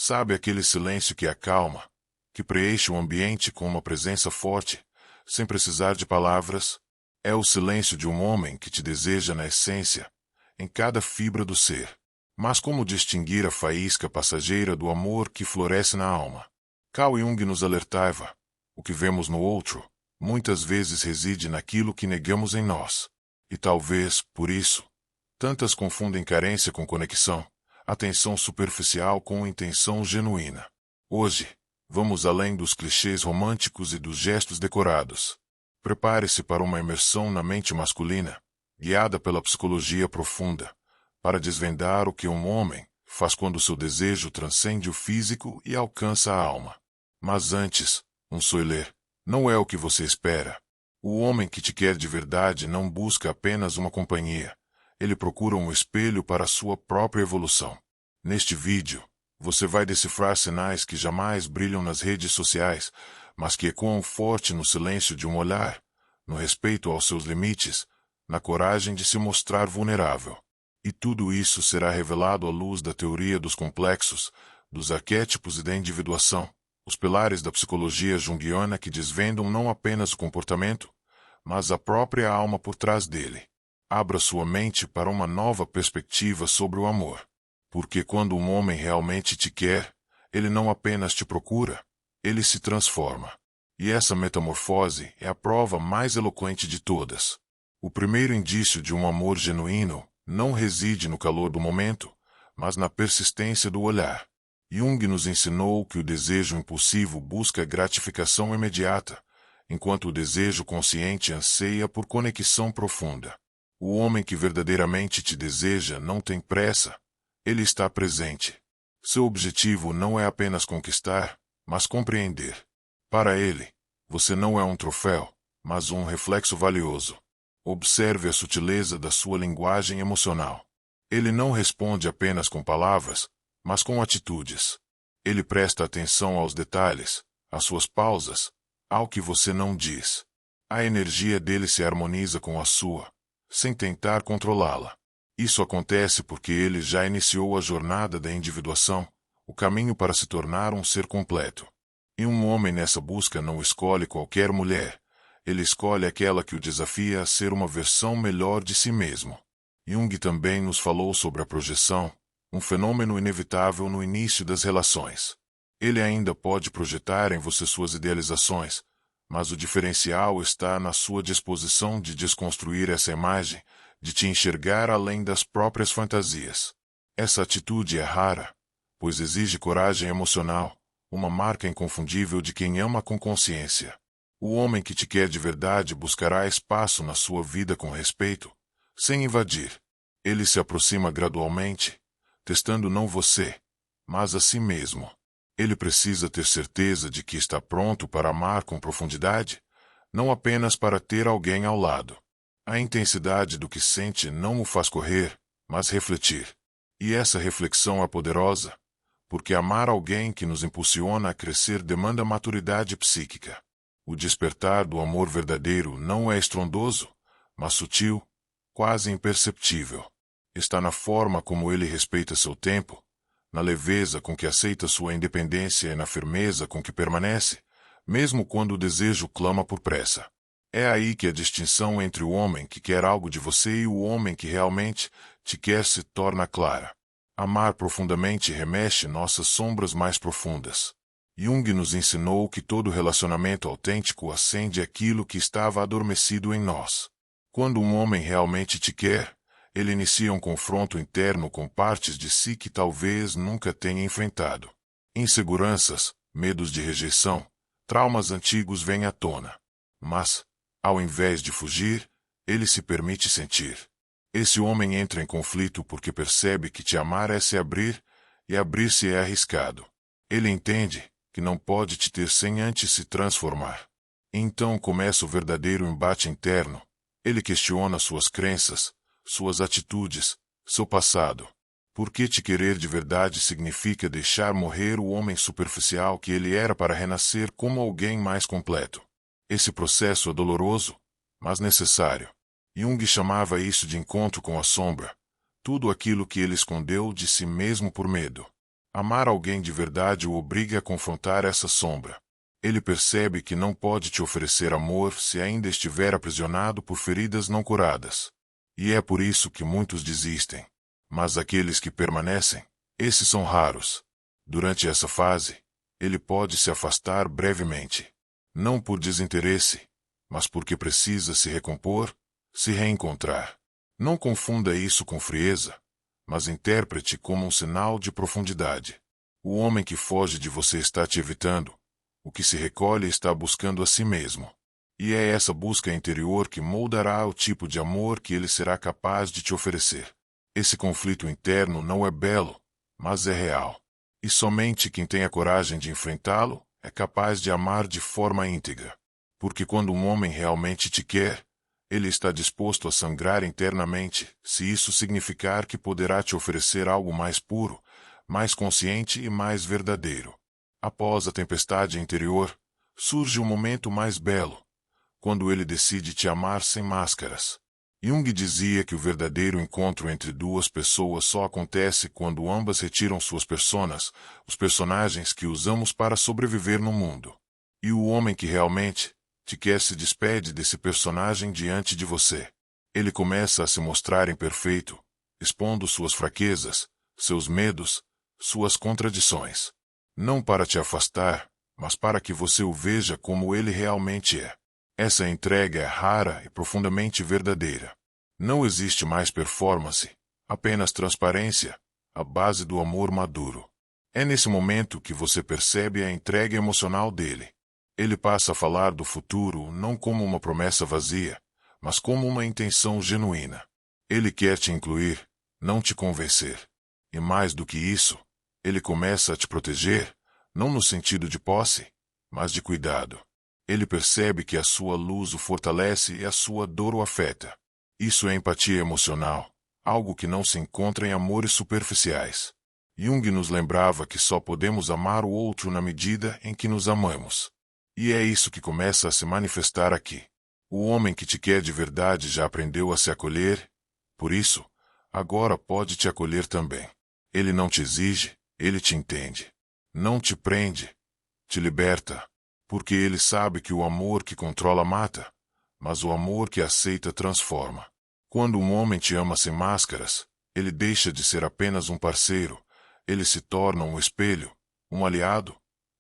Sabe aquele silêncio que acalma, que preenche o ambiente com uma presença forte, sem precisar de palavras? É o silêncio de um homem que te deseja na essência, em cada fibra do ser. Mas como distinguir a faísca passageira do amor que floresce na alma? Carl Jung nos alertava: o que vemos no outro, muitas vezes reside naquilo que negamos em nós. E talvez, por isso, tantas confundem carência com conexão, atenção superficial com intenção genuína. Hoje, vamos além dos clichês românticos e dos gestos decorados. Prepare-se para uma imersão na mente masculina, guiada pela psicologia profunda, para desvendar o que um homem faz quando seu desejo transcende o físico e alcança a alma. Mas antes, um spoiler: não é o que você espera. O homem que te quer de verdade não busca apenas uma companhia. Ele procura um espelho para a sua própria evolução. Neste vídeo, você vai decifrar sinais que jamais brilham nas redes sociais, mas que ecoam forte no silêncio de um olhar, no respeito aos seus limites, na coragem de se mostrar vulnerável. E tudo isso será revelado à luz da teoria dos complexos, dos arquétipos e da individuação, os pilares da psicologia junguiana que desvendam não apenas o comportamento, mas a própria alma por trás dele. Abra sua mente para uma nova perspectiva sobre o amor. Porque quando um homem realmente te quer, ele não apenas te procura, ele se transforma. E essa metamorfose é a prova mais eloquente de todas. O primeiro indício de um amor genuíno não reside no calor do momento, mas na persistência do olhar. Jung nos ensinou que o desejo impulsivo busca gratificação imediata, enquanto o desejo consciente anseia por conexão profunda. O homem que verdadeiramente te deseja não tem pressa, ele está presente. Seu objetivo não é apenas conquistar, mas compreender. Para ele, você não é um troféu, mas um reflexo valioso. Observe a sutileza da sua linguagem emocional. Ele não responde apenas com palavras, mas com atitudes. Ele presta atenção aos detalhes, às suas pausas, ao que você não diz. A energia dele se harmoniza com a sua, sem tentar controlá-la. Isso acontece porque ele já iniciou a jornada da individuação, o caminho para se tornar um ser completo. E um homem nessa busca não escolhe qualquer mulher, ele escolhe aquela que o desafia a ser uma versão melhor de si mesmo. Jung também nos falou sobre a projeção, um fenômeno inevitável no início das relações. Ele ainda pode projetar em você suas idealizações, mas o diferencial está na sua disposição de desconstruir essa imagem, de te enxergar além das próprias fantasias. Essa atitude é rara, pois exige coragem emocional, uma marca inconfundível de quem ama com consciência. O homem que te quer de verdade buscará espaço na sua vida com respeito, sem invadir. Ele se aproxima gradualmente, testando não você, mas a si mesmo. Ele precisa ter certeza de que está pronto para amar com profundidade, não apenas para ter alguém ao lado. A intensidade do que sente não o faz correr, mas refletir. E essa reflexão é poderosa, porque amar alguém que nos impulsiona a crescer demanda maturidade psíquica. O despertar do amor verdadeiro não é estrondoso, mas sutil, quase imperceptível. Está na forma como ele respeita seu tempo, na leveza com que aceita sua independência e na firmeza com que permanece, mesmo quando o desejo clama por pressa. É aí que a distinção entre o homem que quer algo de você e o homem que realmente te quer se torna clara. Amar profundamente remexe nossas sombras mais profundas. Jung nos ensinou que todo relacionamento autêntico acende aquilo que estava adormecido em nós. Quando um homem realmente te quer, ele inicia um confronto interno com partes de si que talvez nunca tenha enfrentado. Inseguranças, medos de rejeição, traumas antigos vêm à tona. Mas, ao invés de fugir, ele se permite sentir. Esse homem entra em conflito porque percebe que te amar é se abrir, e abrir-se é arriscado. Ele entende que não pode te ter sem antes se transformar. Então começa o verdadeiro embate interno. Ele questiona suas crenças, suas atitudes, seu passado. Porque te querer de verdade significa deixar morrer o homem superficial que ele era para renascer como alguém mais completo. Esse processo é doloroso, mas necessário. Jung chamava isso de encontro com a sombra, tudo aquilo que ele escondeu de si mesmo por medo. Amar alguém de verdade o obriga a confrontar essa sombra. Ele percebe que não pode te oferecer amor se ainda estiver aprisionado por feridas não curadas. E é por isso que muitos desistem. Mas aqueles que permanecem, esses são raros. Durante essa fase, ele pode se afastar brevemente. Não por desinteresse, mas porque precisa se recompor, se reencontrar. Não confunda isso com frieza, mas interprete como um sinal de profundidade. O homem que foge de você está te evitando. O que se recolhe está buscando a si mesmo. E é essa busca interior que moldará o tipo de amor que ele será capaz de te oferecer. Esse conflito interno não é belo, mas é real. E somente quem tem a coragem de enfrentá-lo é capaz de amar de forma íntegra. Porque quando um homem realmente te quer, ele está disposto a sangrar internamente, se isso significar que poderá te oferecer algo mais puro, mais consciente e mais verdadeiro. Após a tempestade interior, surge o momento mais belo, quando ele decide te amar sem máscaras. Jung dizia que o verdadeiro encontro entre duas pessoas só acontece quando ambas retiram suas personas, os personagens que usamos para sobreviver no mundo. E o homem que realmente te quer se despede desse personagem diante de você. Ele começa a se mostrar imperfeito, expondo suas fraquezas, seus medos, suas contradições. Não para te afastar, mas para que você o veja como ele realmente é. Essa entrega é rara e profundamente verdadeira. Não existe mais performance, apenas transparência, a base do amor maduro. É nesse momento que você percebe a entrega emocional dele. Ele passa a falar do futuro não como uma promessa vazia, mas como uma intenção genuína. Ele quer te incluir, não te convencer. E mais do que isso, ele começa a te proteger, não no sentido de posse, mas de cuidado. Ele percebe que a sua luz o fortalece e a sua dor o afeta. Isso é empatia emocional, algo que não se encontra em amores superficiais. Jung nos lembrava que só podemos amar o outro na medida em que nos amamos. E é isso que começa a se manifestar aqui. O homem que te quer de verdade já aprendeu a se acolher, por isso, agora pode te acolher também. Ele não te exige, ele te entende. Não te prende, te liberta. Porque ele sabe que o amor que controla mata, mas o amor que aceita transforma. Quando um homem te ama sem máscaras, ele deixa de ser apenas um parceiro, ele se torna um espelho, um aliado,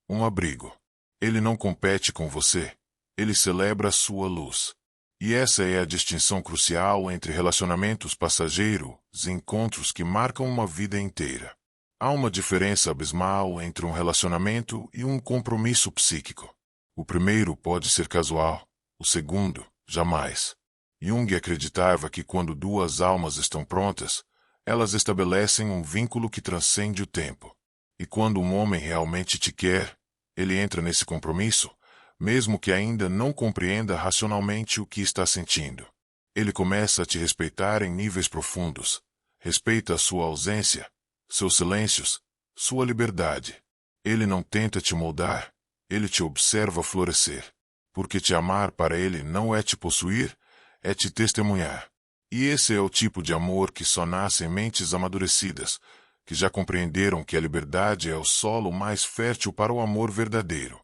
um abrigo. Ele não compete com você, ele celebra a sua luz. E essa é a distinção crucial entre relacionamentos passageiros e encontros que marcam uma vida inteira. Há uma diferença abismal entre um relacionamento e um compromisso psíquico. O primeiro pode ser casual, o segundo, jamais. Jung acreditava que quando duas almas estão prontas, elas estabelecem um vínculo que transcende o tempo. E quando um homem realmente te quer, ele entra nesse compromisso, mesmo que ainda não compreenda racionalmente o que está sentindo. Ele começa a te respeitar em níveis profundos, respeita a sua ausência, seus silêncios, sua liberdade. Ele não tenta te moldar, ele te observa florescer. Porque te amar para ele não é te possuir, é te testemunhar. E esse é o tipo de amor que só nasce em mentes amadurecidas, que já compreenderam que a liberdade é o solo mais fértil para o amor verdadeiro.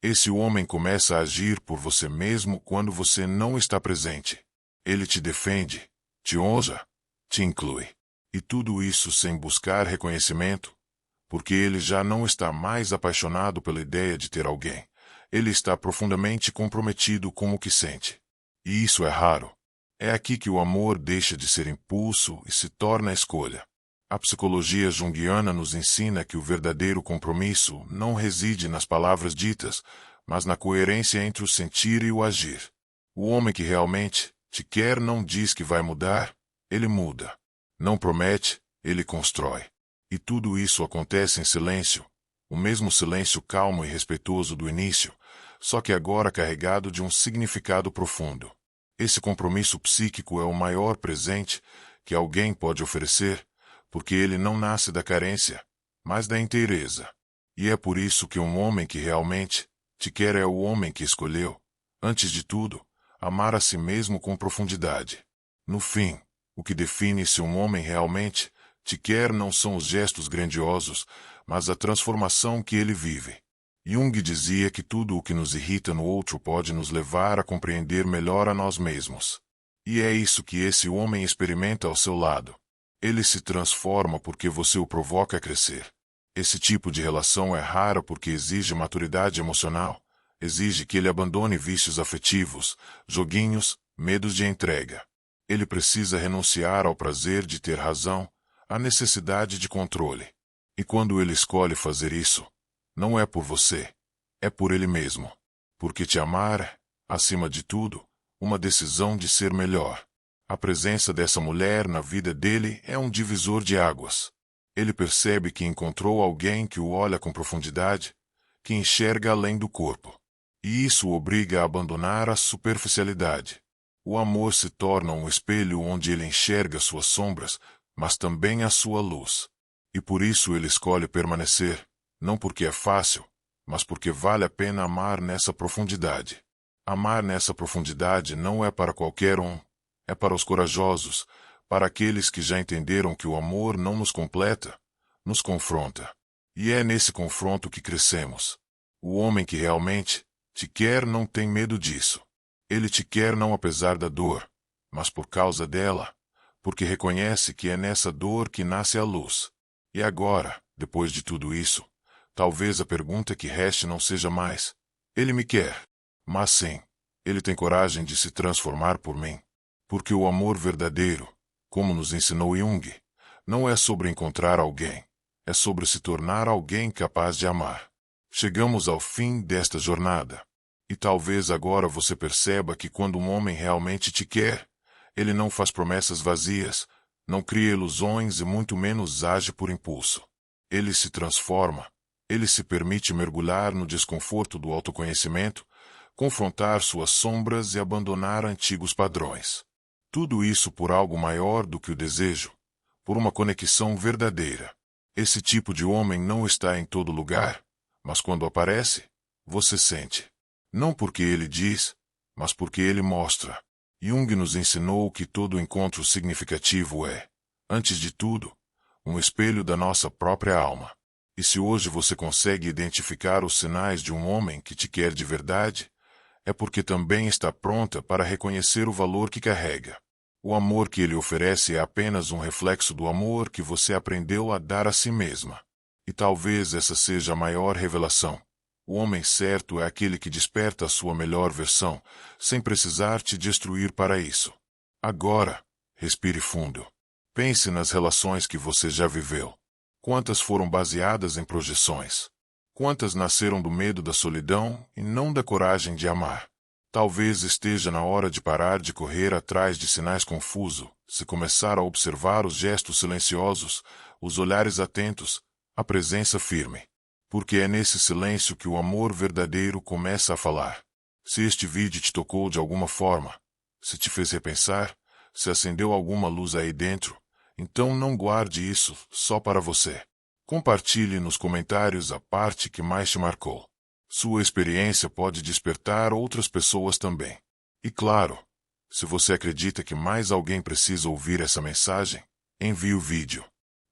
Esse homem começa a agir por você mesmo quando você não está presente. Ele te defende, te honra, te inclui. E tudo isso sem buscar reconhecimento, porque ele já não está mais apaixonado pela ideia de ter alguém. Ele está profundamente comprometido com o que sente. E isso é raro. É aqui que o amor deixa de ser impulso e se torna escolha. A psicologia junguiana nos ensina que o verdadeiro compromisso não reside nas palavras ditas, mas na coerência entre o sentir e o agir. O homem que realmente te quer não diz que vai mudar, ele muda. Não promete, ele constrói. E tudo isso acontece em silêncio, o mesmo silêncio calmo e respeitoso do início, só que agora carregado de um significado profundo. Esse compromisso psíquico é o maior presente que alguém pode oferecer, porque ele não nasce da carência, mas da inteireza. E é por isso que um homem que realmente te quer é o homem que escolheu, antes de tudo, amar a si mesmo com profundidade. No fim, o que define se um homem realmente te quer não são os gestos grandiosos, mas a transformação que ele vive. Jung dizia que tudo o que nos irrita no outro pode nos levar a compreender melhor a nós mesmos. E é isso que esse homem experimenta ao seu lado. Ele se transforma porque você o provoca a crescer. Esse tipo de relação é rara porque exige maturidade emocional, exige que ele abandone vícios afetivos, joguinhos, medos de entrega. Ele precisa renunciar ao prazer de ter razão, à necessidade de controle. E quando ele escolhe fazer isso, não é por você, é por ele mesmo. Porque te amar é, acima de tudo, uma decisão de ser melhor. A presença dessa mulher na vida dele é um divisor de águas. Ele percebe que encontrou alguém que o olha com profundidade, que enxerga além do corpo. E isso o obriga a abandonar a superficialidade. O amor se torna um espelho onde ele enxerga suas sombras, mas também a sua luz. E por isso ele escolhe permanecer, não porque é fácil, mas porque vale a pena amar nessa profundidade. Amar nessa profundidade não é para qualquer um, é para os corajosos, para aqueles que já entenderam que o amor não nos completa, nos confronta. E é nesse confronto que crescemos. O homem que realmente te quer não tem medo disso. Ele te quer não apesar da dor, mas por causa dela, porque reconhece que é nessa dor que nasce a luz. E agora, depois de tudo isso, talvez a pergunta que reste não seja mais: ele me quer? Mas sim, ele tem coragem de se transformar por mim. Porque o amor verdadeiro, como nos ensinou Jung, não é sobre encontrar alguém, é sobre se tornar alguém capaz de amar. Chegamos ao fim desta jornada. E talvez agora você perceba que quando um homem realmente te quer, ele não faz promessas vazias, não cria ilusões e muito menos age por impulso. Ele se transforma, ele se permite mergulhar no desconforto do autoconhecimento, confrontar suas sombras e abandonar antigos padrões. Tudo isso por algo maior do que o desejo, por uma conexão verdadeira. Esse tipo de homem não está em todo lugar, mas quando aparece, você sente. Não porque ele diz, mas porque ele mostra. Jung nos ensinou que todo encontro significativo é, antes de tudo, um espelho da nossa própria alma. E se hoje você consegue identificar os sinais de um homem que te quer de verdade, é porque também está pronta para reconhecer o valor que carrega. O amor que ele oferece é apenas um reflexo do amor que você aprendeu a dar a si mesma. E talvez essa seja a maior revelação. O homem certo é aquele que desperta a sua melhor versão, sem precisar te destruir para isso. Agora, respire fundo. Pense nas relações que você já viveu. Quantas foram baseadas em projeções? Quantas nasceram do medo da solidão e não da coragem de amar? Talvez esteja na hora de parar de correr atrás de sinais confusos, se começar a observar os gestos silenciosos, os olhares atentos, a presença firme. Porque é nesse silêncio que o amor verdadeiro começa a falar. Se este vídeo te tocou de alguma forma, se te fez repensar, se acendeu alguma luz aí dentro, então não guarde isso só para você. Compartilhe nos comentários a parte que mais te marcou. Sua experiência pode despertar outras pessoas também. E claro, se você acredita que mais alguém precisa ouvir essa mensagem, envie o vídeo.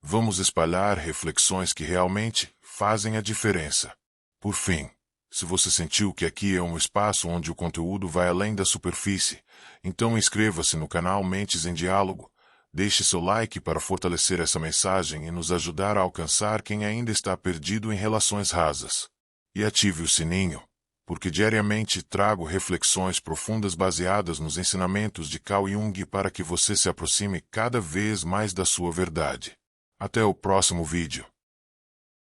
Vamos espalhar reflexões que realmente fazem a diferença. Por fim, se você sentiu que aqui é um espaço onde o conteúdo vai além da superfície, então inscreva-se no canal Mentes em Diálogo, deixe seu like para fortalecer essa mensagem e nos ajudar a alcançar quem ainda está perdido em relações rasas. E ative o sininho, porque diariamente trago reflexões profundas baseadas nos ensinamentos de Carl Jung para que você se aproxime cada vez mais da sua verdade. Até o próximo vídeo.